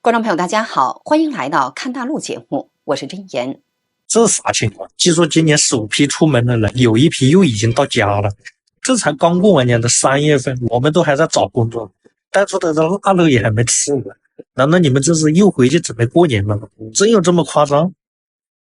观众朋友，大家好，欢迎来到看大陆节目，我是真言。这是啥情况？据说今年首批出门的人，有一批又已经到家了。这才刚过完年的3月份，我们都还在找工作，带出的腊肉也还没吃呢。难道你们这是又回去准备过年了吗？真有这么夸张？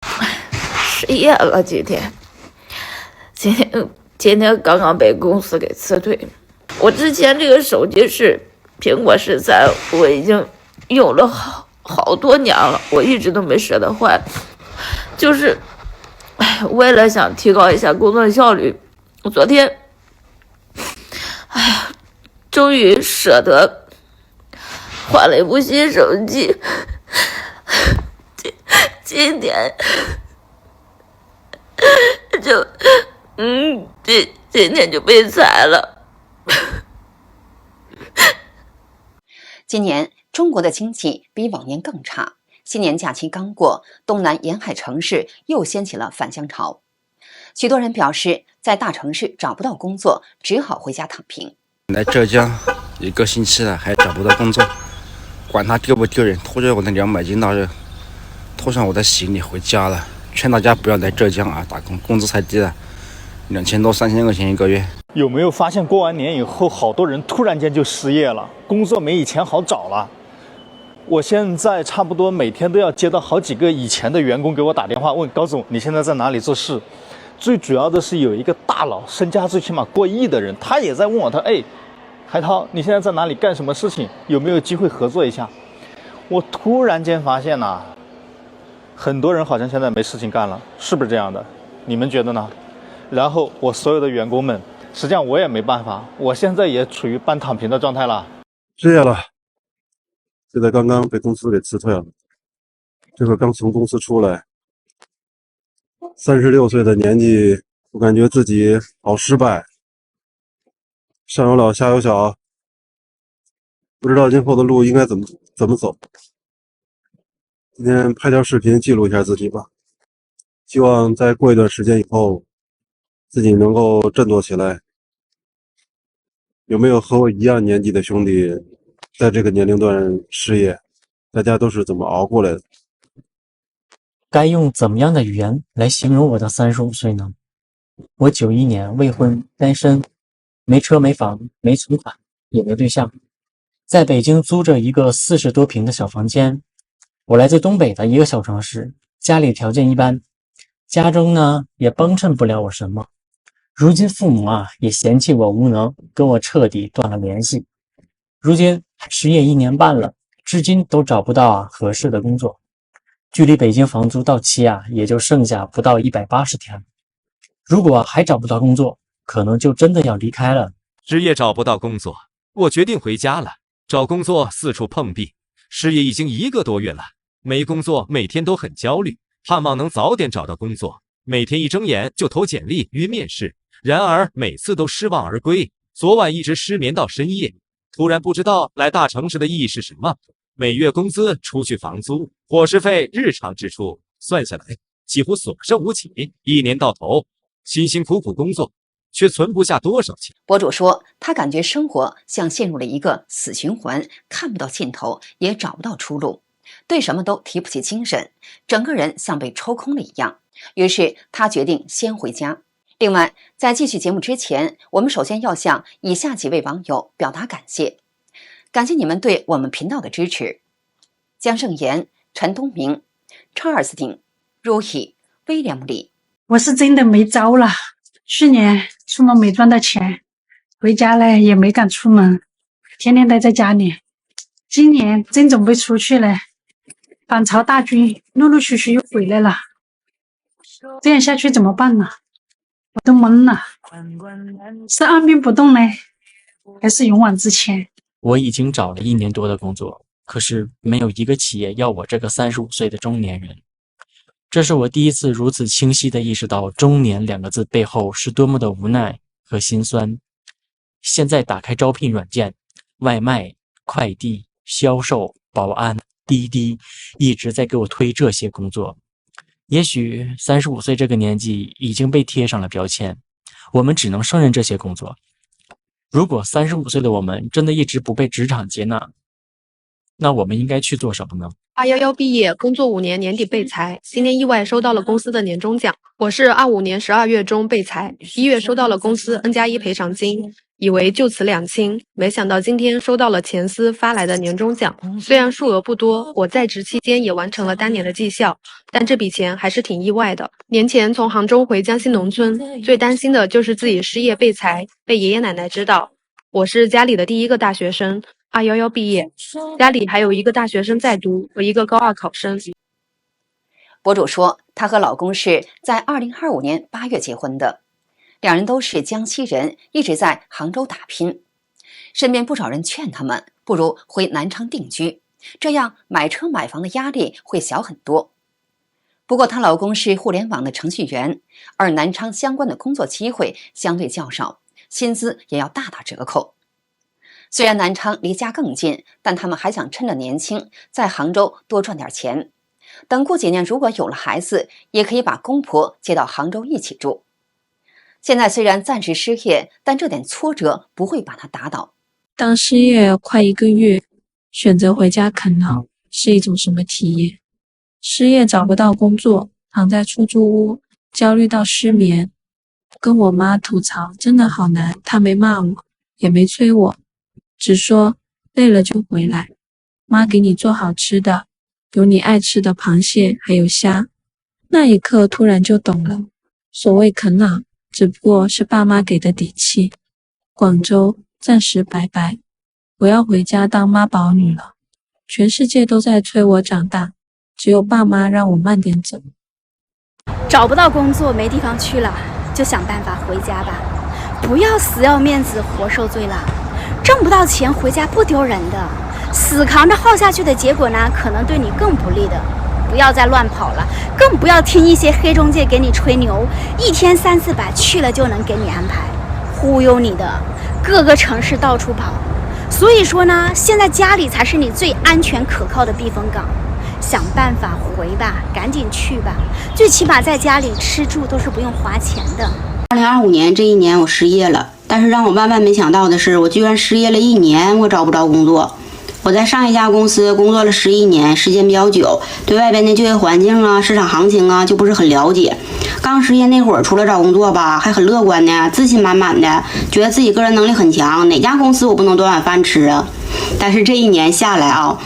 失业了，今天刚刚被公司给辞退。我之前这个手机是苹果13，我已经用了好多年了，我一直都没舍得换，就是为了想提高一下工作效率，我昨天终于舍得换了一部新手机。今天今天就被裁了。今年中国的经济比往年更差，新年假期刚过，东南沿海城市又掀起了返乡潮。许多人表示，在大城市找不到工作，只好回家躺平。来浙江1个星期了，还找不到工作，管他丢不丢人，拖着我的200斤大肉，拖上我的行李回家了。劝大家不要来浙江啊，打工，工资太低了，2000多3000块钱1个月。有没有发现过完年以后，好多人突然间就失业了，工作没以前好找了？我现在差不多每天都要接到好几个以前的员工给我打电话问高总你现在在哪里做事。最主要的是有一个大佬，身家最起码过亿的人，他也在问我，海涛你现在在哪里干什么事情，有没有机会合作一下？我突然间发现很多人好像现在没事情干了，是不是这样的？你们觉得呢？然后我所有的员工们，实际上我也没办法，我现在也处于半躺平的状态了。失业了，现在刚刚被公司给辞退了，这会刚从公司出来，36岁的年纪，我感觉自己好失败，上有老下有小，不知道今后的路应该怎么走。今天拍条视频记录一下自己吧，希望再过一段时间以后，自己能够振作起来。有没有和我一样年纪的兄弟，在这个年龄段失业？大家都是怎么熬过来的？该用怎么样的语言来形容我的35岁呢？我91年未婚单身，没车没房没存款也没对象，在北京租着一个40多平的小房间。我来自东北的一个小城市，家里条件一般，家中呢也帮衬不了我什么。如今父母也嫌弃我无能，跟我彻底断了联系。如今失业1年半了，至今都找不到合适的工作。距离北京房租到期也就剩下不到180天了。如果还找不到工作，可能就真的要离开了。失业找不到工作，我决定回家了。找工作四处碰壁，失业已经1个多月了，没工作，每天都很焦虑，盼望能早点找到工作。每天一睁眼就投简历约面试，然而每次都失望而归。昨晚一直失眠到深夜，突然不知道来大城市的意义是什么。每月工资除去房租、伙食费、日常支出，算下来几乎所剩无几。1年到头，辛辛苦苦工作，却存不下多少钱。博主说，他感觉生活像陷入了一个死循环，看不到尽头，也找不到出路，对什么都提不起精神，整个人像被抽空了一样。于是他决定先回家。另外，在继续节目之前，我们首先要向以下几位网友表达感谢。感谢你们对我们频道的支持：江胜言、陈东明、查尔斯汀、Ruhi、威廉姆里。我是真的没招了，去年出门没赚到钱，回家了也没敢出门，天天待在家里。今年真准备出去了，反超大军陆陆续续又回来了，这样下去怎么办呢？我都懵了，是按兵不动呢，还是勇往直前？我已经找了1年多的工作，可是没有一个企业要我这个35岁的中年人。这是我第一次如此清晰地意识到中年2个字背后是多么的无奈和心酸。现在打开招聘软件，外卖、快递、销售、保安、滴滴一直在给我推这些工作。也许35岁这个年纪已经被贴上了标签，我们只能胜任这些工作。如果35岁的我们真的一直不被职场接纳，那我们应该去做什么呢？211毕业，工作5年，年底被裁，今年意外收到了公司的年终奖。我是25年12月中被裁，1月收到了公司 N+1赔偿金，以为就此两清，没想到今天收到了前司发来的年终奖。虽然数额不多，我在职期间也完成了当年的绩效，但这笔钱还是挺意外的。年前从杭州回江西农村，最担心的就是自己失业被裁，被爷爷奶奶知道。我是家里的第一个大学生，211毕业，家里还有一个大学生在读和一个高2考生。博主说，她和老公是在2025年8月结婚的，两人都是江西人，一直在杭州打拼。身边不少人劝他们，不如回南昌定居，这样买车买房的压力会小很多。不过她老公是互联网的程序员，而南昌相关的工作机会相对较少，薪资也要大打折扣。虽然南昌离家更近，但他们还想趁着年轻，在杭州多赚点钱。等过几年如果有了孩子，也可以把公婆接到杭州一起住。现在虽然暂时失业，但这点挫折不会把他打倒。当失业快1个月，选择回家啃老是一种什么体验？失业找不到工作，躺在出租屋，焦虑到失眠，跟我妈吐槽真的好难，她没骂我，也没催我，只说累了就回来，妈给你做好吃的，有你爱吃的螃蟹还有虾。那一刻突然就懂了，所谓啃老只不过是爸妈给的底气。广州暂时拜拜，我要回家当妈宝女了。全世界都在催我长大，只有爸妈让我慢点走。找不到工作没地方去了，就想办法回家吧，不要死要面子活受罪了。挣不到钱回家不丢人的，死扛着耗下去的结果呢，可能对你更不利的。不要再乱跑了，更不要听一些黑中介给你吹牛，一天3、400去了就能给你安排，忽悠你的，各个城市到处跑。所以说呢，现在家里才是你最安全可靠的避风港。想办法回吧，赶紧去吧，最起码在家里吃住都是不用花钱的。2025年这一年我失业了，但是让我万万没想到的是，我居然失业了1年，我找不着工作。我在上一家公司工作了11年，时间比较久，对外边的就业环境啊、市场行情啊就不是很了解。刚失业那会儿，除了找工作吧，还很乐观呢，自信满满的，觉得自己个人能力很强，哪家公司我不能端碗饭吃啊？但是这1年下来啊，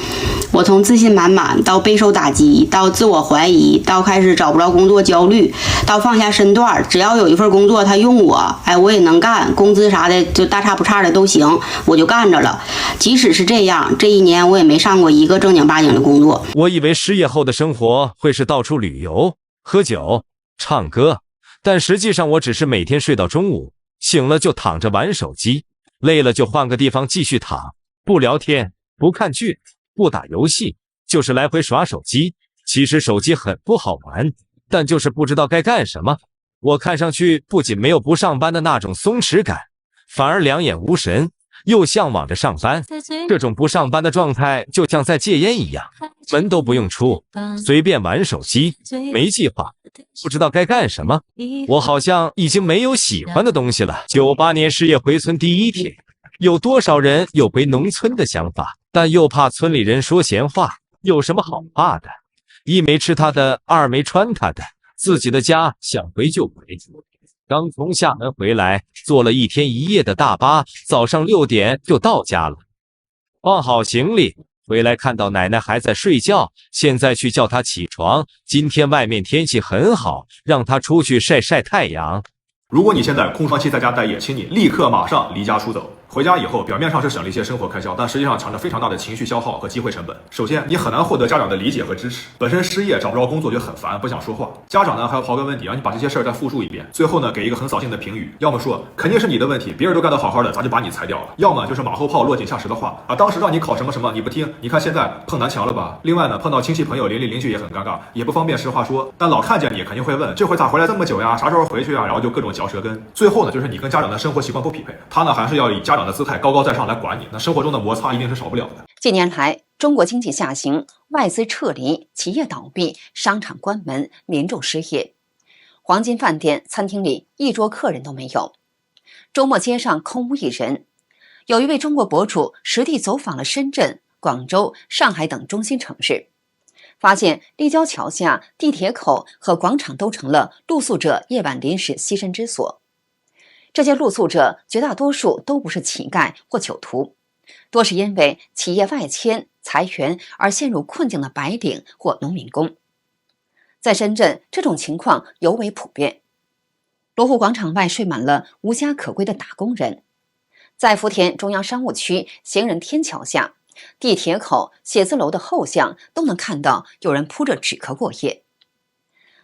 我从自信满满到备受打击，到自我怀疑，到开始找不着工作焦虑，到放下身段，只要有一份工作他用我，哎，我也能干，工资啥的就大差不差的都行，我就干着了。即使是这样，这1年我也没上过一个正经八经的工作。我以为失业后的生活会是到处旅游、喝酒、唱歌，但实际上我只是每天睡到中午，醒了就躺着玩手机，累了就换个地方继续躺，不聊天，不看剧，不打游戏，就是来回耍手机。其实手机很不好玩，但就是不知道该干什么。我看上去不仅没有不上班的那种松弛感，反而两眼无神，又向往着上班。这种不上班的状态就像在戒烟一样，门都不用出，随便玩手机，没计划，不知道该干什么。我好像已经没有喜欢的东西了。98年失业回村第1天，有多少人有回农村的想法，但又怕村里人说闲话，有什么好怕的？一没吃他的，二没穿他的，自己的家想回就回。刚从厦门回来，坐了1天1夜的大巴，早上6点就到家了。放好行李，回来看到奶奶还在睡觉，现在去叫她起床。今天外面天气很好，让她出去晒晒太阳。如果你现在空窗期在家待业，请你立刻马上离家出走。回家以后，表面上是省了一些生活开销，但实际上藏着非常大的情绪消耗和机会成本。首先，你很难获得家长的理解和支持，本身失业找不着工作就很烦，不想说话。家长呢还要刨根问底，让你把这些事儿再复述一遍，最后呢给一个很扫兴的评语，要么说肯定是你的问题，别人都干得好好的，咋就把你裁掉了？要么就是马后炮落井下石的话啊，当时让你考什么什么你不听，你看现在碰南墙了吧？另外呢，碰到亲戚朋友、邻里邻居也很尴尬，也不方便实话说，但老看见你肯定会问，这回咋回来这么久呀？啥时候回去啊？然后就各种嚼舌根。最后呢，就是你跟家长的生活习惯不匹配，他呢还是要以家长的姿态高高在上来管你，那生活中的摩擦一定是少不了的。近年来，中国经济下行，外资撤离，企业倒闭，商场关门，民众失业。黄金饭店、餐厅里一桌客人都没有，周末街上空无一人。有一位中国博主实地走访了深圳，广州、上海等中心城市，发现立交桥下、地铁口和广场都成了露宿者夜晚临时栖身之所。这些露宿者绝大多数都不是乞丐或囚徒，多是因为企业外迁、裁员而陷入困境的白领或农民工。在深圳，这种情况尤为普遍。罗湖广场外睡满了无家可归的打工人，在福田中央商务区行人天桥下、地铁口、写字楼的后巷都能看到有人铺着纸壳过夜。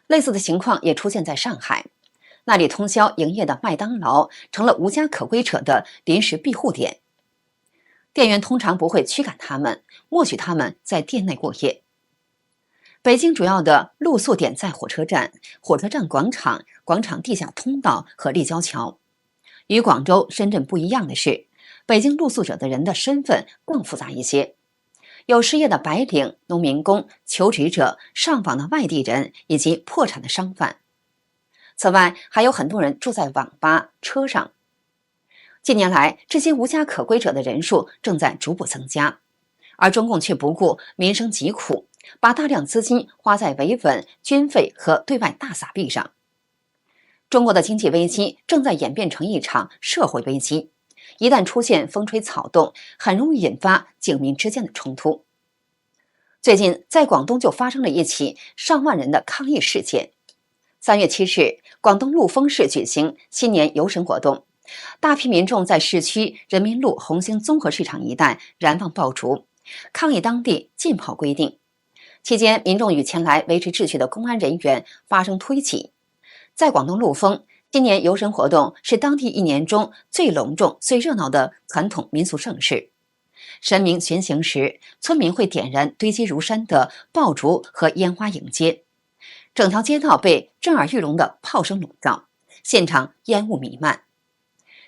类似的情况也出现在上海，那里通宵营业的麦当劳成了无家可归者的临时庇护点。店员通常不会驱赶他们，默许他们在店内过夜。北京主要的露宿点在火车站、火车站广场、广场地下通道和立交桥。与广州、深圳不一样的是，北京露宿者的人的身份更复杂一些，有失业的白领、农民工、求职者、上访的外地人以及破产的商贩。此外，还有很多人住在网吧、车上。近年来，这些无家可归者的人数正在逐步增加，而中共却不顾民生疾苦，把大量资金花在维稳、军费和对外大撒币上。中国的经济危机正在演变成一场社会危机，一旦出现风吹草动，很容易引发警民之间的冲突。最近，在广东就发生了一起上万人的抗议事件。3月7日，广东陆丰市举行新年游神活动，大批民众在市区人民路红星综合市场一带燃放爆竹，抗议当地禁炮规定。期间，民众与前来维持秩序的公安人员发生推挤。在广东陆丰，今年游神活动是当地一年中最隆重、最热闹的传统民俗盛事。神明巡行时，村民会点燃堆积如山的爆竹和烟花迎接，整条街道被震耳欲聋的炮声笼罩，现场烟雾弥漫。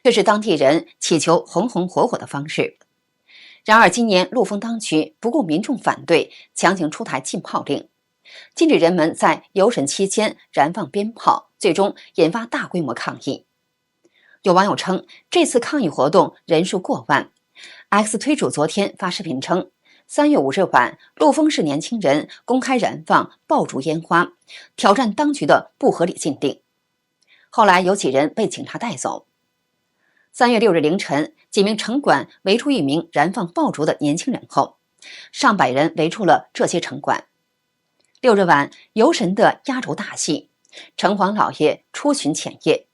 这是当地人祈求红红火火的方式。然而，今年陆丰当局不顾民众反对，强行出台禁炮令，禁止人们在游神期间燃放鞭炮，最终引发大规模抗议。有网友称，这次抗议活动人数过万。X 推主昨天发视频称，3月5日晚，陆丰市年轻人公开燃放爆竹烟花，挑战当局的不合理禁令。后来有几人被警察带走。3月6日凌晨，几名城管围住一名燃放爆竹的年轻人后，上百人围住了这些城管。6日晚，游神的压轴大戏，城隍老爷出巡前夜，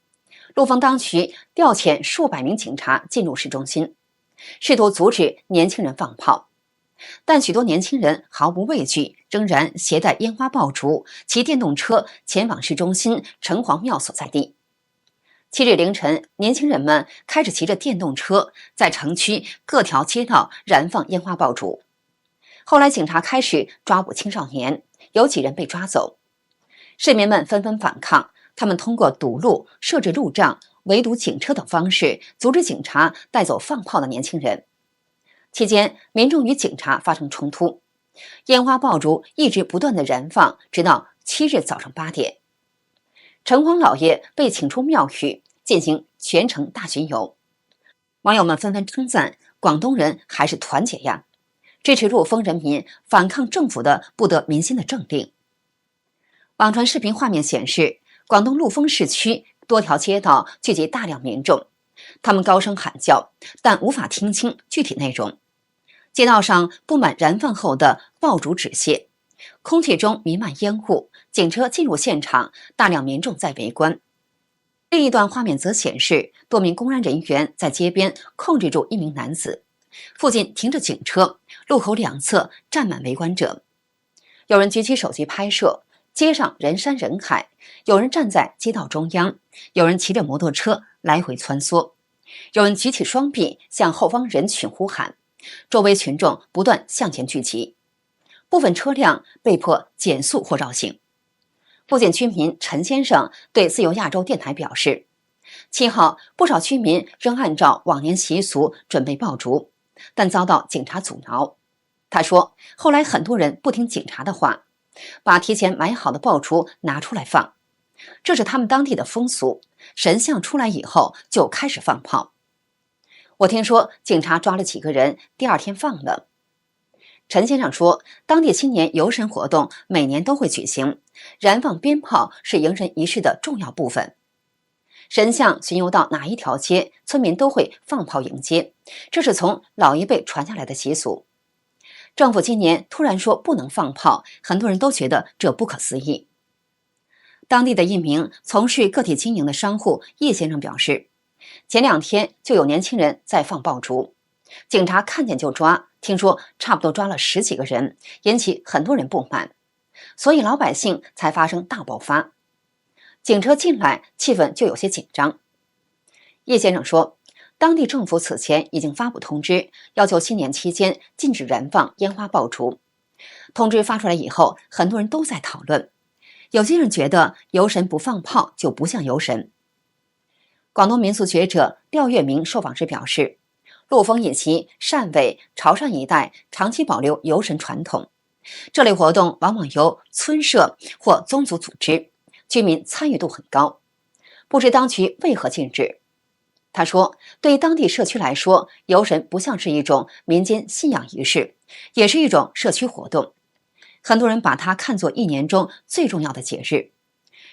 陆丰当局调遣数百名警察进入市中心，试图阻止年轻人放炮，但许多年轻人毫不畏惧，仍然携带烟花爆竹，骑电动车前往市中心城隍庙所在地。7日凌晨，年轻人们开始骑着电动车在城区各条街道燃放烟花爆竹。后来警察开始抓捕青少年，有几人被抓走。市民们纷纷反抗，他们通过堵路、设置路障、围堵警车等方式阻止警察带走放炮的年轻人。期间，民众与警察发生冲突，烟花爆竹一直不断的燃放，直到7日早上8点。城隍老爷被请出庙宇进行全城大巡游。网友们纷纷称赞广东人还是团结呀，支持陆丰人民反抗政府的不得民心的政令。网传视频画面显示，广东陆丰市区多条街道聚集大量民众，他们高声喊叫，但无法听清具体内容。街道上布满燃放后的爆竹纸屑，空气中弥漫烟雾，警车进入现场，大量民众在围观。另一段画面则显示，多名公安人员在街边控制住一名男子，附近停着警车，路口两侧站满围观者。有人举起手机拍摄，街上人山人海，有人站在街道中央，有人骑着摩托车来回穿梭，有人举起双臂向后方人群呼喊，周围群众不断向前聚集，部分车辆被迫减速或绕行。附近居民陈先生对自由亚洲电台表示，7号不少居民仍按照往年习俗准备爆竹，但遭到警察阻挠。他说，后来很多人不听警察的话，把提前买好的爆竹拿出来放，这是他们当地的风俗，神像出来以后就开始放炮。我听说警察抓了几个人，第2天放了。陈先生说，当地新年游神活动每年都会举行，燃放鞭炮是迎神仪式的重要部分。神像巡游到哪一条街，村民都会放炮迎接，这是从老一辈传下来的习俗。政府今年突然说不能放炮，很多人都觉得这不可思议。当地的一名从事个体经营的商户叶先生表示，前2天就有年轻人在放爆竹，警察看见就抓，听说差不多抓了10几个人，引起很多人不满，所以老百姓才发生大爆发。警车进来，气氛就有些紧张。叶先生说，当地政府此前已经发布通知，要求新年期间禁止燃放烟花爆竹。通知发出来以后，很多人都在讨论，有些人觉得游神不放炮就不像游神。广东民俗学者廖月明受访时表示，陆丰以及汕尾、潮汕一带长期保留游神传统，这类活动往往由村社或宗族组织，居民参与度很高，不知当局为何禁止。他说，对当地社区来说，游神不像是一种民间信仰仪式，也是一种社区活动，很多人把它看作一年中最重要的节日。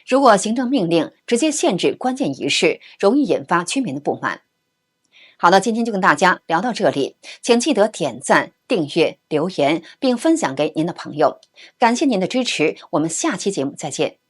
如果行政命令直接限制关键仪式，容易引发居民的不满。好的，今天就跟大家聊到这里，请记得点赞、订阅、留言，并分享给您的朋友。感谢您的支持，我们下期节目再见。